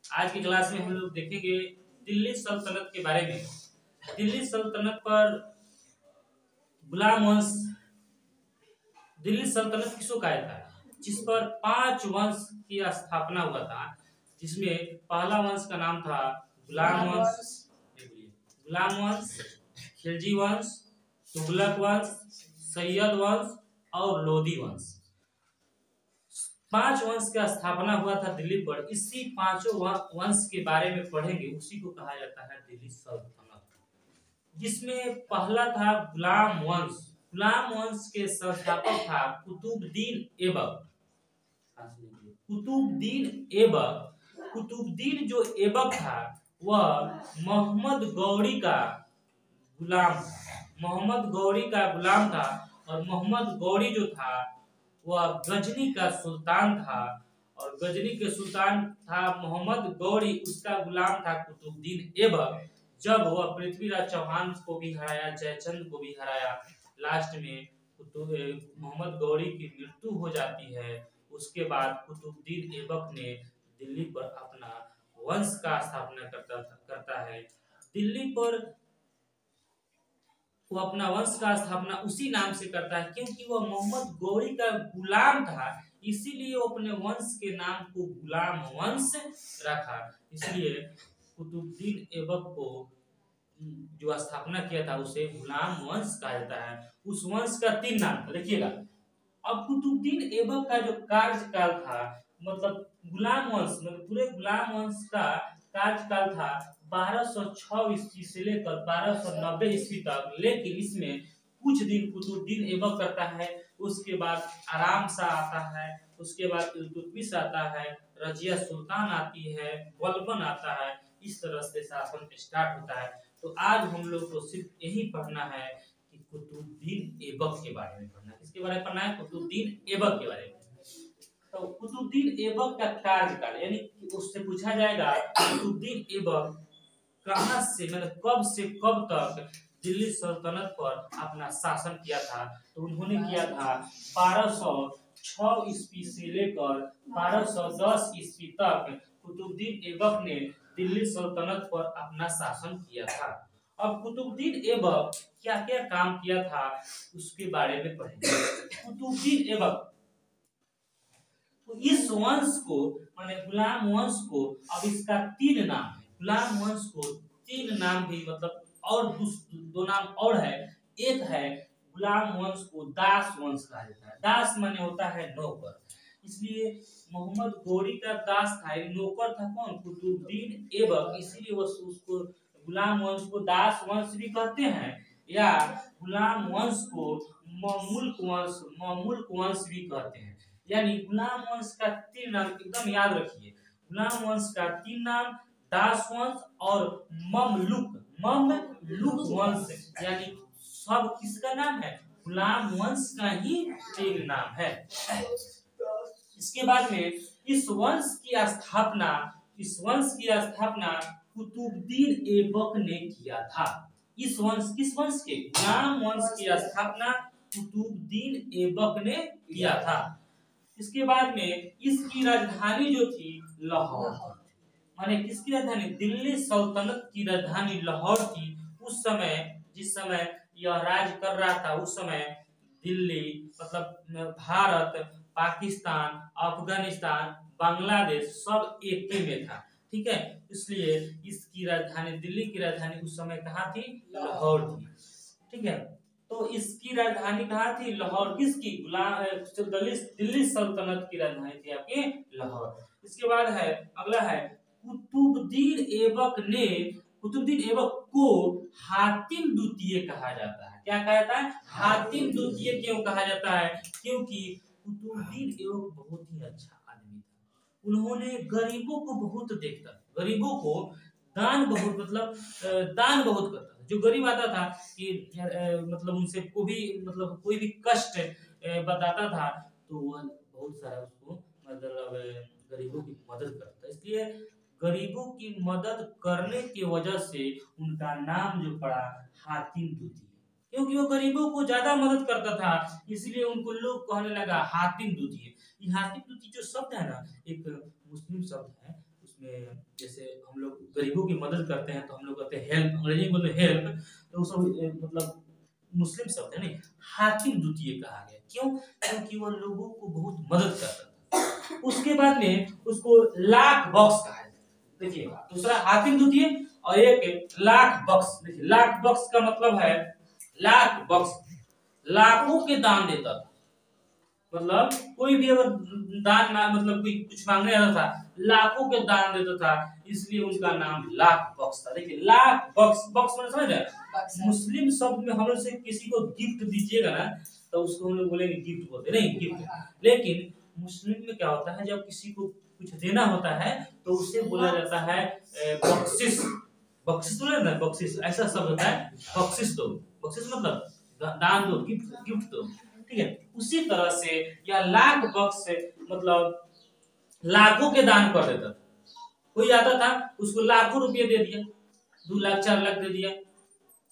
आज की क्लास में हम लोग देखेंगे दिल्ली सल्तनत के बारे में। दिल्ली सल्तनत पर गुलाम वंश, दिल्ली सल्तनत किसको कहा जाता है? जिस पर 5 वंश की स्थापना हुआ था, जिसमें पहला वंश का नाम था गुलाम वंश, खिलजी वंश, तुगलक वंश, सैयद वंश और लोदी वंश। 5 वंश का स्थापना हुआ था दिल्ली पर। इसी पांचों वंश के बारे में पढ़ेंगे, उसी को कहा जाता है दिल्ली सल्तनत। जिसमें पहला था गुलाम वंश। गुलाम वंश के संस्थापक था कुतुबुद्दीन ऐबक। कुतुबुद्दीन जो ऐबक था वह मोहम्मद गौरी का गुलाम था। और मोहम्मद गौरी जो था वह गजनी का सुल्तान था, और गजनी के सुल्तान था मोहम्मद गौरी, उसका गुलाम था कुतुबुद्दीन ऐबक। जब वह पृथ्वीराज चौहान को भी हराया, जयचंद को भी हराया, लास्ट में मोहम्मद गौरी की मृत्यु हो जाती है। उसके बाद कुतुबुद्दीन ऐबक ने दिल्ली पर अपना वंश का स्थापना करता है। दिल्ली पर वो अपना वंश का स्थापना उसी नाम से करता है क्योंकि वह मोहम्मद गौरी का गुलाम था, इसीलिए वो अपने वंश के नाम को गुलाम वंश रखा। इसलिए कुतुबुद्दीन ऐबक को जो स्थापना किया था उसे गुलाम वंश कहा जाता है। उस वंश का 3 नाम देखिएगा। अब कुतुबुद्दीन ऐबक का जो कार्यकाल था, मतलब गुलाम वंश, मतलब पूरे गुलाम वंश का कार्यकाल था 1206 ईस्वी से लेकर 1290 ईस्वी तक। लेकिन इसमें कुछ दिन कुतुबुद्दीन ऐबक करता है, उसके बाद आराम शाह आता है, उसके बाद इल्तुतमिश आता है, रजिया सुल्तान आती है, बलबन आता है। इस तरह से शासन स्टार्ट होता है। तो आज हम लोग को सिर्फ यही पढ़ना है कि कुतुबुद्दीन ऐबक के बारे में पढ़ना है। किसके बारे में पढ़ना है? कुतुबुद्दीन ऐबक के बारे में। तो कुतुबुद्दीन ऐबक का कार्यकाल, यानी उससे पूछा जाएगा कुतुबुद्दीन ऐबक कहां से, मतलब कब से कब तक दिल्ली सल्तनत पर अपना शासन किया था। तो उन्होंने किया था 1206 ईस्वी से लेकर 1210 ईस्वी तक कुतुबुद्दीन ऐबक ने दिल्ली सल्तनत पर अपना शासन किया था। अब कुतुबुद्दीन ऐबक क्या क्या काम किया था उसके बारे में पढ़ेंगे। कुतुबुद्दीन ऐबक तो इस वंश को, माने गुलाम वंश को, अब इसका 3 नाम है। गुलाम वंश को 3 नाम भी, मतलब और 2 नाम और है। एक है गुलाम वंश को दास वंश कहा जाता है। दास माने होता है नौकर, इसलिए मोहम्मद गौरी का दास था, नौकर था कौन? कुतुबुद्दीन ऐबक। इसीलिए वो उसको गुलाम वंश को दास वंश भी कहते हैं, या गुलाम वंश को ममुल्क वंश भी कहते हैं। यानी गुलाम वंश का 3 नाम एकदम याद रखिए। गुलाम वंश का 3 नाम, दास वंश और ममलुक वंश, यानी सब किसका नाम है? गुलाम वंश का ही 3 नाम है। इसके बाद में इस वंश की स्थापना कुतुबुद्दीन ऐबक ने किया था। इस वंश, किस वंश के? गुलाम वंश की स्थापना कुतुबुद्दीन ऐबक ने किया था। इसके बाद में इसकी राजधानी जो थी लाहौर, माने किसकी राजधानी? दिल्ली सल्तनत की राजधानी लाहौर थी। उस समय, जिस समय यह राज कर रहा था, उस समय दिल्ली, मतलब भारत, पाकिस्तान, अफगानिस्तान, बांग्लादेश सब एक ही में था। ठीक है, इसलिए इसकी राजधानी, दिल्ली की राजधानी उस समय कहाँ थी? लाहौर थी। ठीक है, तो इसकी राजधानी कहाँ थी? लाहौर। किसकी? दिल्ली सल्तनत की राजधानी थी आपकी लाहौर। इसके बाद है, अगला है कुतुबुद्दीन ऐबक को हातिम द्वितीय कहा जाता है। क्या कहा जाता है? हातिम द्वितीय। क्यों कहा जाता है? क्योंकि कुतुबुद्दीन ऐबक बहुत ही अच्छा आदमी था। उन्होंने गरीबों को बहुत देखता था, गरीबों को दान बहुत करता था। जो गरीब आता था कि मतलब उनसे कोई भी कष्ट बताता था, तो वह बहुत सारा उसको, मतलब गरीबों की मदद करता। इसलिए गरीबों की मदद करने की वजह से उनका नाम जो पड़ा हातिम द्वितीय, क्योंकि वो गरीबों को ज्यादा मदद करता था, इसलिए उनको लोग कहने लगा हातिम द्वितीय। ये हातिम द्वितीय जो शब्द है ना, एक मुस्लिम शब्द है, उस उसमें जैसे हम लोग गरीबों की मदद करते हैं तो हम लोग कहते हैं हेल्प, अंग्रेजी में बोलते हैं हेल्प, तो सब मतलब मुस्लिम शब्द है नहीं, हातिम द्वितीय कहा गया। क्यों? क्योंकि वह लोगों को बहुत मदद करता था। उसके बाद में उसको लाख बख्श कहा है। देखिए दूसरा हातिम द्वितीय और एक लाख बख्श। देखिए लाख बख्श का मतलब है लाख बख्श, लाखों के दान देता था। मतलब कोई भी अगर दान मतलब कोई कुछ मांगने आता था, लाखों के दान देता था, इसलिए उनका नाम लाख बख्श था। देखिए लाख बख्श, बख्श मतलब समझ रहे? मुस्लिम शब्द में हम लोग से किसी को गिफ्ट दीजिएगा ना तो उसको हम लोग बोलेंगे गिफ्ट बोलते नहीं, गिफ्ट। लेकिन मुस्लिम में क्या होता है, जब किसी को कुछ देना होता है तो उसे बोला जाता है बख्शिश। बख्शिश बोले ना, बख्शिश ऐसा शब्द होता है, बख्शिश दो। बख्शिश मतलब दान दो, गिफ्ट, गिफ्ट दो, ठीक है। उसी तरह से यह लाख बख्श मतलब लाखों के दान कर देता था। कोई आता था उसको लाखों रुपए दे दिया, 2 लाख 4 लाख दे दिया,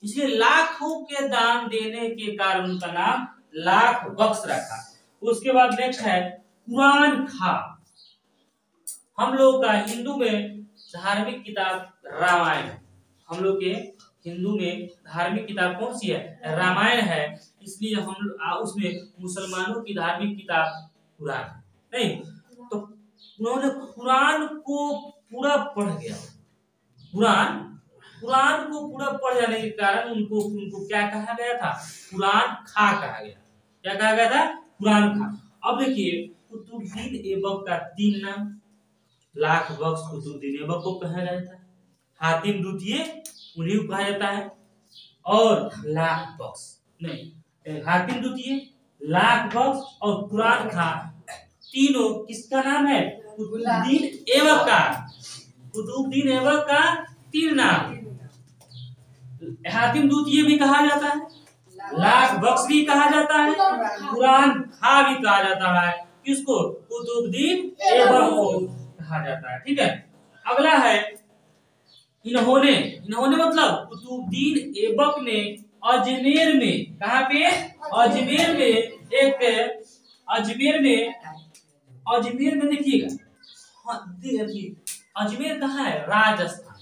इसलिए लाखों के दान देने के कारण उनका नाम लाख बख्श रखा। उसके बाद नेक्स्ट है कुरान खा। हम लोग का हिंदू में धार्मिक किताब रामायण है। हम लोग के हिंदू में धार्मिक किताब कौन सी है? रामायण है। इसलिए हम उसमें मुसलमानों की धार्मिक किताब कुरान है नहीं। तो उन्होंने कुरान को पूरा पढ़ गया। कुरान कुरान को पूरा पढ़ जाने के कारण उनको उनको क्या कहा गया था? कुरान खा कहा गया। क्या कहा गया था? कुरान खा। अब देखिए कुतुबुद्दीन ऐबक का 3 नाम, लाख बख्श कुतुबुद्दीन ऐबक को कहा जाता है, हातिम द्वितीय उन्हीं को कहा जाता है, और लाख बख्श नहीं, हातिम द्वितीय, लाख बख्श और कुरान खा, तीनों किसका नाम है? कुतुबुद्दीन ऐबक का। कुतुबुद्दीन ऐबक का 3 नाम। हातिम द्वितीय भी कहा जाता है, लाख बख्श भी कहा जाता है, कुरान खा भी कहा जाता है। किसको? कुतुबुद्दीन ऐबक को कहा जाता है। ठीक है। अगला है इन्होंने। इन्होंने मतलब कुतुबुद्दीन ऐबक ने अजमेर में, कहाँ पे? अजमेर में एक, अजमेर में देखिएगा, अजमेर कहाँ है? राजस्थान।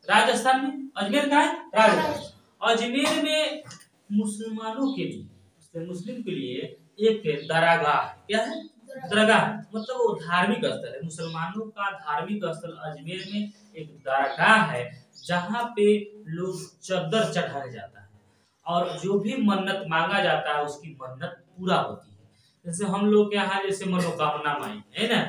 राजस्थान में अजमेर कहाँ है? राजस्थान। अजमेर में मुसलमानों के लिए, मुस्लिम के लिए एक दरगाह। क्या है? दरगाह मतलब वो धार्मिक स्थल है। मुसलमानों का धार्मिक स्थल अजमेर में एक दरगाह है, जहाँ पे लोग चद्दर चढ़ाया जाता है और जो भी मन्नत मांगा जाता है उसकी मन्नत पूरा होती है। जैसे हम लोग के यहाँ जैसे मनोकामना माई है ना,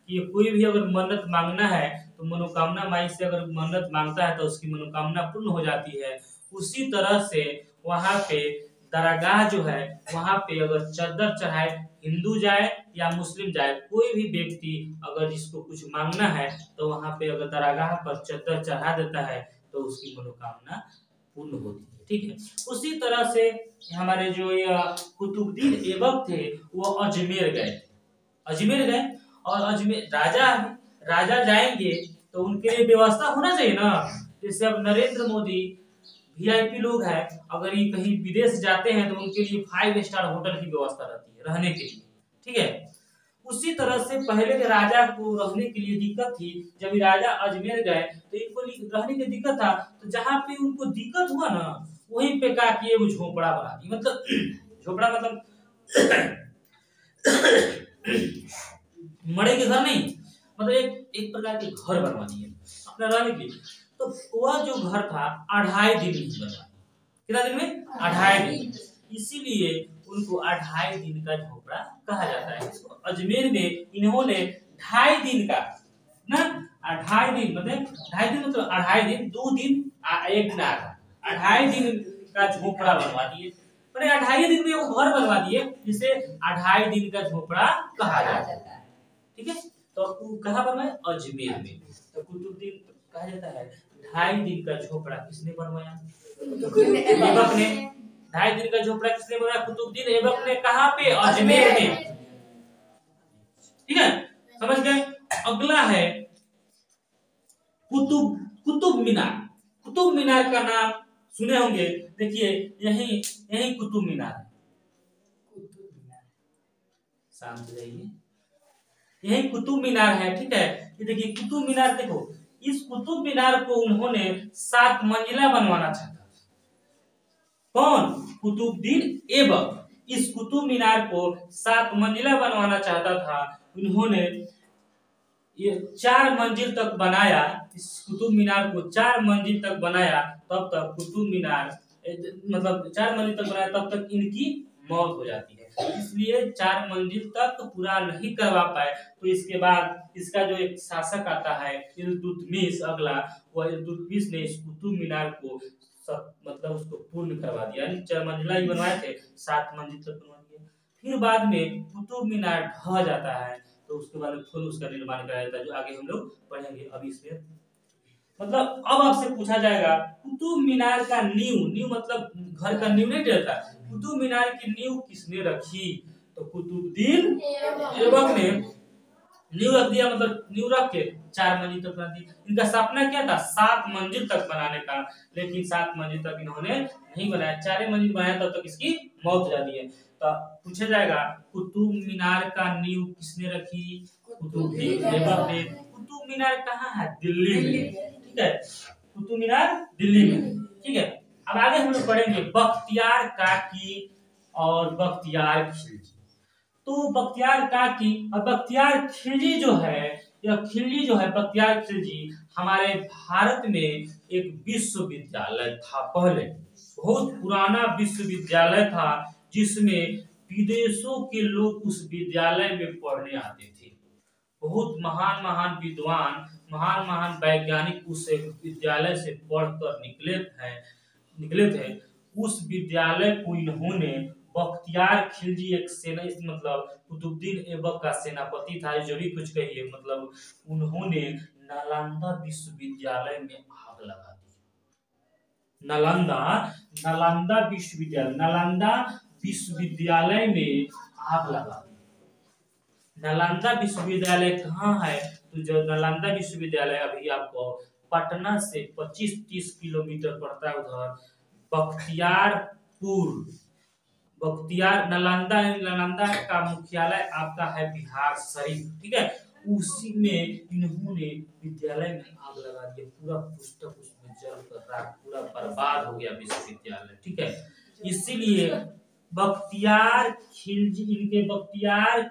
कि कोई भी अगर मन्नत मांगना है तो मनोकामना माई से अगर मन्नत मांगता है तो उसकी मनोकामना पूर्ण हो जाती है। उसी तरह से वहाँ पे दरगाह जो है, वहाँ पे अगर चद्दर चढ़ाए, हिंदू जाए या मुस्लिम जाए, कोई भी व्यक्ति अगर जिसको कुछ मांगना है तो वहाँ पे अगर दरगाह पर चद्दर चढ़ा देता है तो उसकी मनोकामना पूर्ण होती है। ठीक है। उसी तरह से हमारे जो कुतुबुद्दीन ऐबक थे वो अजमेर गए। अजमेर गए और अजमेर राजा जाएंगे तो उनके लिए व्यवस्था होना चाहिए ना। जैसे अब नरेंद्र मोदी वीआईपी लोग हैं, अगर ये कहीं विदेश जाते हैं तो उनके लिए 5 स्टार होटल की व्यवस्था रहती है रहने के लिए। ठीक है। उसी तरह से पहले के राजा को रहने के लिए दिक्कत थी। जब ये राजा अजमेर गए तो इनको रहने की दिक्कत था, तो जहाँ पे उनको दिक्कत हुआ ना वहीं पे कहा कि वो झोपड़ा बना दी। मतलब झोपड़ा मतलब मड़ई के घर नहीं, मतलब एक प्रकार के घर बनवा दिए अपने रहने के लिए। तो वह जो घर था 2.5 दिन में बनवा। कितना दिन में? 2.5 दिन। इसीलिए उनको 2.5 दिन का झोपड़ा कहा जाता है। इसको अजमेर में इन्होंने 2.5 दिन का ना, 2.5 दिन मतलब 2.5 दिन मतलब 2.5 दिन, 2 दिन 1 दिन आधा, 2.5 दिन का झोपड़ा बनवा दिए। मैंने 2.5 दिन में वो घर बनवा दिए, जिसे 2.5 दिन का झोपड़ा कहा जाता है। ठीक है। तो कहाँ बनवाए? अजमेर में। तो कुतुबुद्दीन कहा जाता है 2.5 दिन का झोपड़ा किसने बनवाया? ऐबक ने। 2.5 दिन का झोपड़ा किसने बनाया? कुतुबुद्दीन ऐबक ने। कहाँ पे? अजमेर में। ठीक है, समझ गए। अगला है कुतुब मीनार। कुतुब मीनार का नाम सुने होंगे। देखिए यही कुतुब मीनार है। शांत रहिए। यही कुतुब मीनार है, ठीक है। ये देखिए कुतुब मीनार, देखो इस कुतुब मीनार को उन्होंने 7 मंजिला बनवाना चाहता। कौन? कुतुबुद्दीन ऐबक इस कुतुब मीनार को 7 मंजिला बनवाना चाहता था। उन्होंने ये 4 मंजिल तक बनाया। इस कुतुब मीनार को 4 मंजिल तक बनाया, तब तक कुतुब मीनार मतलब 4 मंजिल तक बनाया, तब तक इनकी मौत हो जाती है। इसलिए 4 मंजिल तक पूरा नहीं करवा पाए, तो इसके बाद इसका जो एक शासक आता है इल्तुतमिश, अगला वह इल्तुतमिश ने इस कुतुब मीनार को सब मतलब उसको पूर्ण करवा दिया। यानी 4 मंजिला ही बनवाए थे, 7 मंजिल तक बनवा दिया। फिर बाद में कुतुब मीनार ढह जाता है, तो उसके बाद फिर उसका निर्माण कराया जाता है, जो आगे हम लोग पढ़ेंगे। अभी इसमें मतलब अब आपसे पूछा जाएगा कुतुब मीनार का नींव मतलब घर का नींव नहीं डरता, कुतुब मीनार की नींव किसने रखी? तो कुतुबुद्दीन ऐबक ने नींव रख दिया, मतलब नींव रख के 4 मंजिल तक बना दी। इनका सपना क्या था? 7 मंजिल तक बनाने का, लेकिन 7 मंजिल तक इन्होंने नहीं बनाया, 4 मंजिल बनाया, तब तक इसकी मौत हो जाती है। तो पूछा जाएगा कुतुब मीनार का नींव किसने रखी? कुतुबुद्दीन ऐबक ने। कुतुब मीनार कहाँ है? दिल्ली में, ठीक है। कुतुब मीनार दिल्ली में, ठीक है। अब आगे हम लोग पढ़ेंगे बख्तियार काकी और बख्तियार खिलजी। तो बख्तियार काकी और बख्तियार खिलजी जो है, यह खिलजी जो है बख्तियार खिलजी हमारे भारत में एक विश्वविद्यालय था। पहले बहुत पुराना विश्वविद्यालय था, जिसमें विदेशों के लोग उस विद्यालय में पढ़ने आते थे। बहुत महान महान विद्वान, महान महान वैज्ञानिक उस विद्यालय से पढ़कर निकले थे। उस विद्यालय को इन्होंने बख्तियार खिलजी एक सेना मतलब कुतुबुद्दीन ऐबक का सेनापति था, जो भी कुछ कहिए, मतलब उन्होंने नालंदा विश्वविद्यालय में आग लगा दी। नालंदा विश्वविद्यालय में आग लगा दी। नालंदा विश्वविद्यालय कहाँ है? तो जो नालंदा विश्वविद्यालय अभी आपको पटना से 25-30 किलोमीटर पड़ता है, उधर बख्तियार नालंदा का मुख्यालय आपका है बिहार शरीफ, ठीक है। उसी में इन्होंने विद्यालय में आग लगा दिया, पूरा पुस्तक उसमें जल कर राख, पूरा बर्बाद हो गया विश्वविद्यालय, ठीक है। इसीलिए बख्तियार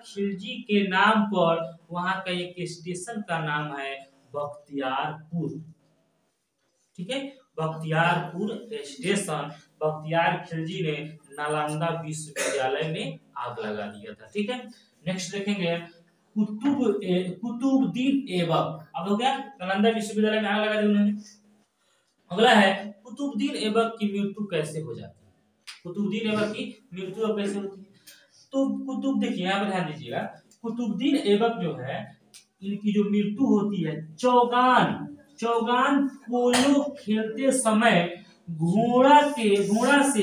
खिलजी के नाम पर वहां का एक स्टेशन का नाम है बख्तियारपुर, ठीक है। बख्तियारपुर स्टेशन बख्तियार खिलजी ने नालंदा विश्वविद्यालय में आग लगा दिया था, ठीक है। नेक्स्ट देखेंगे कुतुबुद्दीन ऐबक। अब हो गया नालंदा विश्वविद्यालय में आग लगा दी उन्होंने। अगला है कुतुबुद्दीन ऐबक की मृत्यु कैसे हो जाती है? कुतुबुद्दीन ऐबक की मृत्यु कैसे होती है? तो देखिए यहाँ पर ध्यान दीजिएगा, कुतुबुद्दीन ऐबक जो है, इनकी जो मृत्यु होती है चौगान पोलो खेलते समय घोड़ा से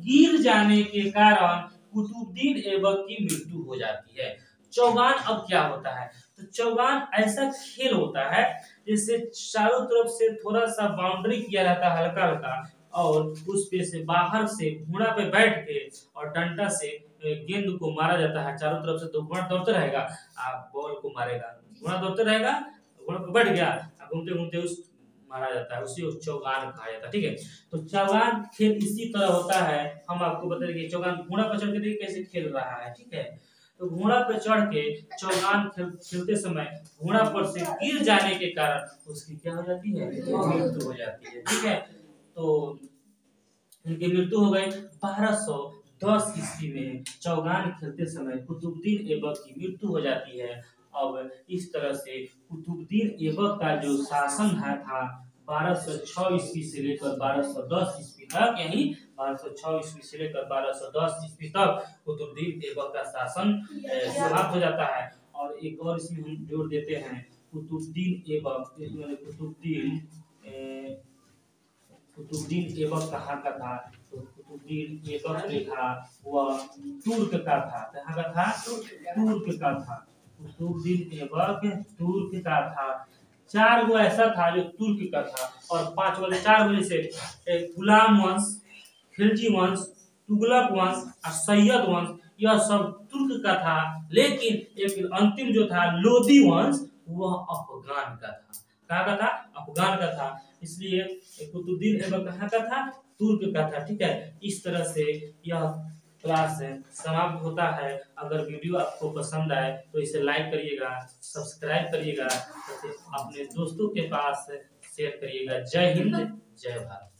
गिर जाने के कारण कुतुबुद्दीन ऐबक की मृत्यु हो जाती है। चौगान अब क्या होता है? तो चौगान ऐसा खेल होता है जिससे चारों तरफ से थोड़ा सा बाउंड्री किया रहता है, हल्का हल्का, और उस पे से बाहर से घोड़ा पे बैठ के और डंडा से गेंद को मारा जाता है चारों तरफ से। तो घोड़ा दौड़ते रहेगा, आप बॉल को मारेगा, घोड़ा दौड़ते रहेगा, घोड़ा पे बैठ गया, घूमते घूमते उस मारा जाता है, उसी को चौगान कहा जाता है, ठीक है। तो चौगान खेल इसी तरह होता है। हम आपको बता देंगे चौगान घोड़ा पर चढ़ के देखिए कैसे खेल रहा है, ठीक है। तो घोड़ा पर चढ़ के चौगान खेलते समय घोड़ा पर से गिर जाने के कारण उसकी क्या हो जाती है? मृत्यु हो जाती है, ठीक है। तो इनकी मृत्यु हो गई 1210 ईस्वी में। चौगान खेलते समय कुतुबुद्दीन ऐबक की मृत्यु हो जाती है। अब इस तरह से कुतुबुद्दीन ऐबक का जो शासन था 1206 ईस्वी से लेकर 1210 ईस्वी तक, यानी 1206 ईस्वी से लेकर 1210 ईस्वी तक कुतुबुद्दीन ऐबक का शासन समाप्त हो जाता है। और एक और इसमें हम जोड़ देते हैं कुतुबुद्दीन ऐबक, कुतुबुद्दीन ऐबक कहाँ का था? तो कुतुबुद्दीन ऐबक जो था वह तुर्क का था। कहाँ का था? तुर्क का था। कुतुबुद्दीन ऐबक तुर्क का था। 4 गो ऐसा था जो तुर्क का था, और 5 वाले 4 में से गुलाम वंश, खिलजी वंश, तुगलक वंश और सैयद वंश, यह सब तुर्क का था, लेकिन एक अंतिम जो था लोदी वंश वह अफगान का था। कहाँ का था? अफगान का था। इसलिए कुतुबुद्दीन ऐबक कहाँ का था? तुर्क का था। ठीक है, इस तरह से यह क्लास समाप्त होता है। अगर वीडियो आपको पसंद आए तो इसे लाइक करिएगा, सब्सक्राइब करिएगा, अपने दोस्तों के पास शेयर करिएगा। जय हिंद, जय भारत।